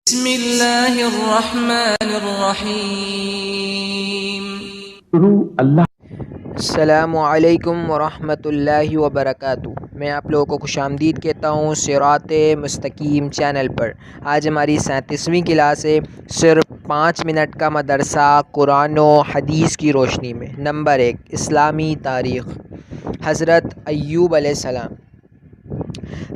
بسم اللہ الرحمن الرحیم۔ السلام علیکم ورحمۃ اللہ وبرکاتہ۔ میں آپ لوگوں کو خوش آمدید کہتا ہوں صراط مستقیم چینل پر۔ آج ہماری 37ویں کلاس ہے، صرف 5 منٹ کا مدرسہ قرآن و حدیث کی روشنی میں۔ نمبر 1، اسلامی تاریخ۔ حضرت ایوب علیہ السلام۔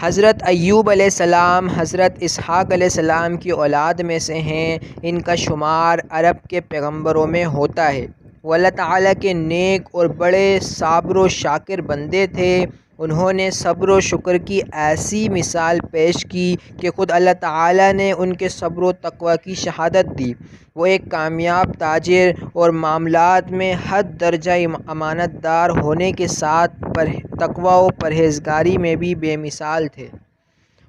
حضرت ایوب علیہ السلام حضرت اسحاق علیہ السلام کی اولاد میں سے ہیں۔ ان کا شمار عرب کے پیغمبروں میں ہوتا ہے۔ وہ اللہ تعالیٰ کے نیک اور بڑے صابر و شاکر بندے تھے۔ انہوں نے صبر و شکر کی ایسی مثال پیش کی کہ خود اللہ تعالیٰ نے ان کے صبر و تقوی کی شہادت دی۔ وہ ایک کامیاب تاجر اور معاملات میں حد درجہ امانت دار ہونے کے ساتھ تقوی و پرہیزگاری میں بھی بے مثال تھے۔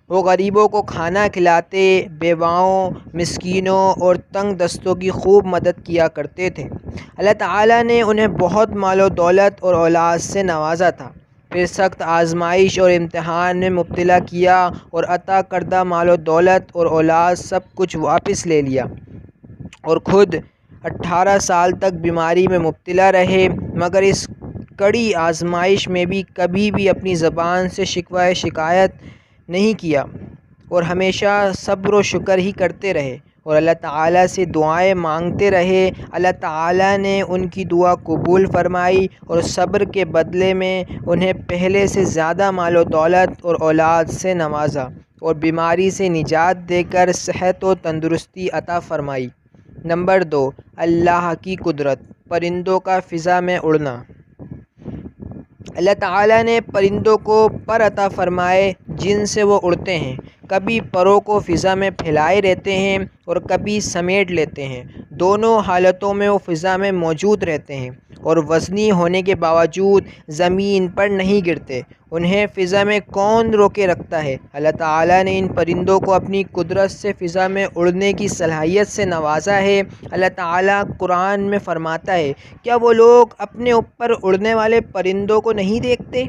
وہ غریبوں کو کھانا کھلاتے، بیواؤں، مسکینوں اور تنگ دستوں کی خوب مدد کیا کرتے تھے۔ اللہ تعالیٰ نے انہیں بہت مال و دولت اور اولاد سے نوازا تھا، پھر سخت آزمائش اور امتحان میں مبتلا کیا اور عطا کردہ مال و دولت اور اولاد سب کچھ واپس لے لیا، اور خود 18 سال تک بیماری میں مبتلا رہے، مگر اس کڑی آزمائش میں بھی کبھی بھی اپنی زبان سے شکوہ شکایت نہیں کیا اور ہمیشہ صبر و شکر ہی کرتے رہے اور اللہ تعالیٰ سے دعائیں مانگتے رہے۔ اللہ تعالیٰ نے ان کی دعا قبول فرمائی اور صبر کے بدلے میں انہیں پہلے سے زیادہ مال و دولت اور اولاد سے نوازا اور بیماری سے نجات دے کر صحت و تندرستی عطا فرمائی۔ نمبر 2، اللہ کی قدرت، پرندوں کا فضا میں اڑنا۔ اللہ تعالیٰ نے پرندوں کو پر عطا فرمائے جن سے وہ اڑتے ہیں، کبھی پروں کو فضا میں پھیلائے رہتے ہیں اور کبھی سمیٹ لیتے ہیں۔ دونوں حالتوں میں وہ فضا میں موجود رہتے ہیں اور وزنی ہونے کے باوجود زمین پر نہیں گرتے۔ انہیں فضا میں کون روکے رکھتا ہے؟ اللہ تعالیٰ نے ان پرندوں کو اپنی قدرت سے فضا میں اڑنے کی صلاحیت سے نوازا ہے۔ اللہ تعالیٰ قرآن میں فرماتا ہے، کیا وہ لوگ اپنے اوپر اڑنے والے پرندوں کو نہیں دیکھتے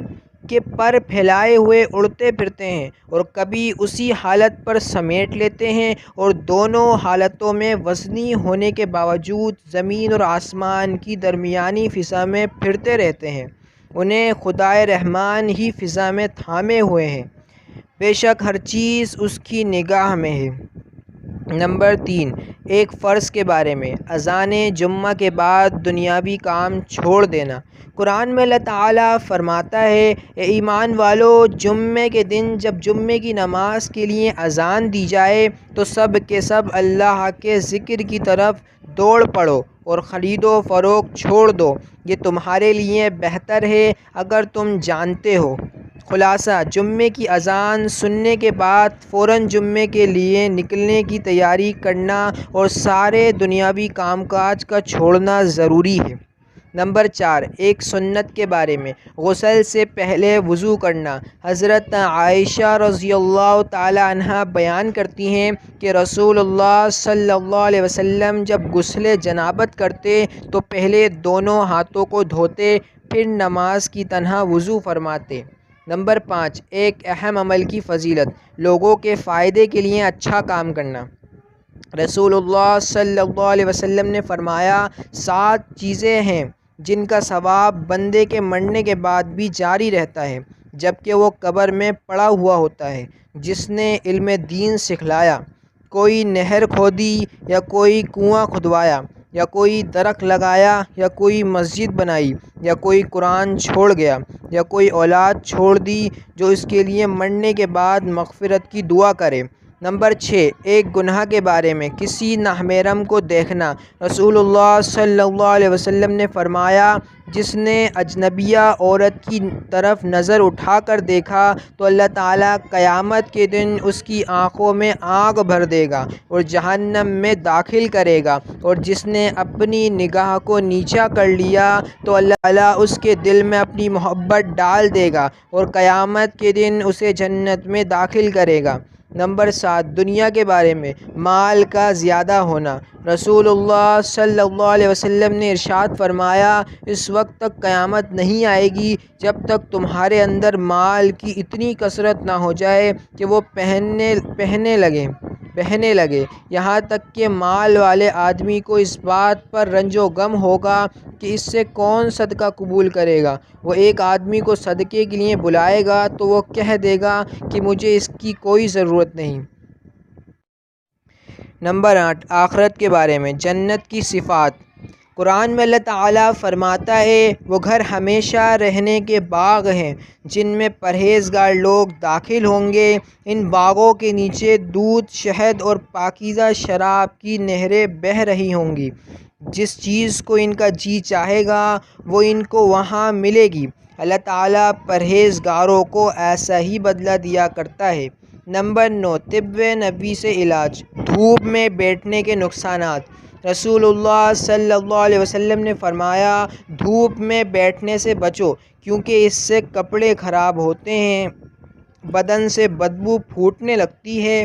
کہ پر پھیلائے ہوئے اڑتے پھرتے ہیں اور کبھی اسی حالت پر سمیٹ لیتے ہیں، اور دونوں حالتوں میں وزنی ہونے کے باوجود زمین اور آسمان کی درمیانی فضا میں پھرتے رہتے ہیں۔ انہیں خدائے رحمان ہی فضا میں تھامے ہوئے ہیں، بے شک ہر چیز اس کی نگاہ میں ہے۔ نمبر 3، ایک فرض کے بارے میں، اذان جمعہ کے بعد دنیاوی کام چھوڑ دینا۔ قرآن میں اللہ تعالیٰ فرماتا ہے، اے ایمان والو، جمعے کے دن جب جمعے کی نماز کے لیے اذان دی جائے تو سب کے سب اللہ کے ذکر کی طرف دوڑ پڑو اور خرید و فروخت چھوڑ دو، یہ تمہارے لیے بہتر ہے اگر تم جانتے ہو۔ خلاصہ، جمعے کی اذان سننے کے بعد فوراً جمعے کے لیے نکلنے کی تیاری کرنا اور سارے دنیاوی کام کاج کا چھوڑنا ضروری ہے۔ نمبر 4، ایک سنت کے بارے میں، غسل سے پہلے وضو کرنا۔ حضرت عائشہ رضی اللہ تعالی عنہ بیان کرتی ہیں کہ رسول اللہ صلی اللہ علیہ وسلم جب غسل جنابت کرتے تو پہلے دونوں ہاتھوں کو دھوتے، پھر نماز کی تنہا وضو فرماتے۔ نمبر 5، ایک اہم عمل کی فضیلت، لوگوں کے فائدے کے لیے اچھا کام کرنا۔ رسول اللہ صلی اللہ علیہ وسلم نے فرمایا، 7 چیزیں ہیں جن کا ثواب بندے کے مرنے کے بعد بھی جاری رہتا ہے جبکہ وہ قبر میں پڑا ہوا ہوتا ہے۔ جس نے علم دین سکھلایا، کوئی نہر کھودی یا کوئی کنواں کھدوایا یا کوئی درخت لگایا یا کوئی مسجد بنائی یا کوئی قرآن چھوڑ گیا یا کوئی اولاد چھوڑ دی جو اس کے لیے مرنے کے بعد مغفرت کی دعا کرے۔ نمبر 6، ایک گناہ کے بارے میں، کسی نامحرم کو دیکھنا۔ رسول اللہ صلی اللہ علیہ وسلم نے فرمایا، جس نے اجنبیہ عورت کی طرف نظر اٹھا کر دیکھا تو اللہ تعالیٰ قیامت کے دن اس کی آنکھوں میں آگ بھر دے گا اور جہنم میں داخل کرے گا، اور جس نے اپنی نگاہ کو نیچا کر لیا تو اللہ تعالیٰ اس کے دل میں اپنی محبت ڈال دے گا اور قیامت کے دن اسے جنت میں داخل کرے گا۔ نمبر 7، دنیا کے بارے میں، مال کا زیادہ ہونا۔ رسول اللہ صلی اللہ علیہ وسلم نے ارشاد فرمایا، اس وقت تک قیامت نہیں آئے گی جب تک تمہارے اندر مال کی اتنی کثرت نہ ہو جائے کہ وہ پہننے لگیں۔ بہنے لگے، یہاں تک کہ مال والے آدمی کو اس بات پر رنج و غم ہوگا کہ اس سے کون صدقہ قبول کرے گا۔ وہ ایک آدمی کو صدقے کے لیے بلائے گا تو وہ کہہ دے گا کہ مجھے اس کی کوئی ضرورت نہیں۔ نمبر 8، آخرت کے بارے میں جنت کی صفات۔ قرآن میں اللہ تعالیٰ فرماتا ہے وہ گھر ہمیشہ رہنے کے باغ ہیں جن میں پرہیزگار لوگ داخل ہوں گے۔ ان باغوں کے نیچے دودھ، شہد اور پاکیزہ شراب کی نہریں بہہ رہی ہوں گی۔ جس چیز کو ان کا جی چاہے گا وہ ان کو وہاں ملے گی۔ اللہ تعالیٰ پرہیزگاروں کو ایسا ہی بدلہ دیا کرتا ہے۔ نمبر 9، طب نبوی سے علاج۔ دھوپ میں بیٹھنے کے نقصانات۔ رسول اللہ صلی اللہ علیہ وسلم نے فرمایا دھوپ میں بیٹھنے سے بچو کیونکہ اس سے کپڑے خراب ہوتے ہیں، بدن سے بدبو پھوٹنے لگتی ہے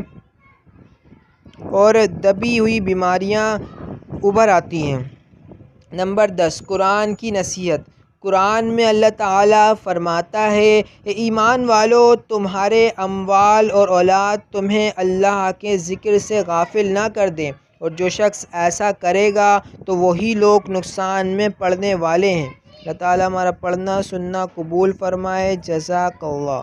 اور دبی ہوئی بیماریاں ابھر آتی ہیں۔ نمبر 10، قرآن کی نصیحت۔ قرآن میں اللہ تعالیٰ فرماتا ہے اے ایمان والو، تمہارے اموال اور اولاد تمہیں اللہ کے ذکر سے غافل نہ کر دیں، اور جو شخص ایسا کرے گا تو وہی لوگ نقصان میں پڑنے والے ہیں۔ اللہ تعالیٰ ہمارا پڑھنا سننا قبول فرمائے۔ جزاک اللہ۔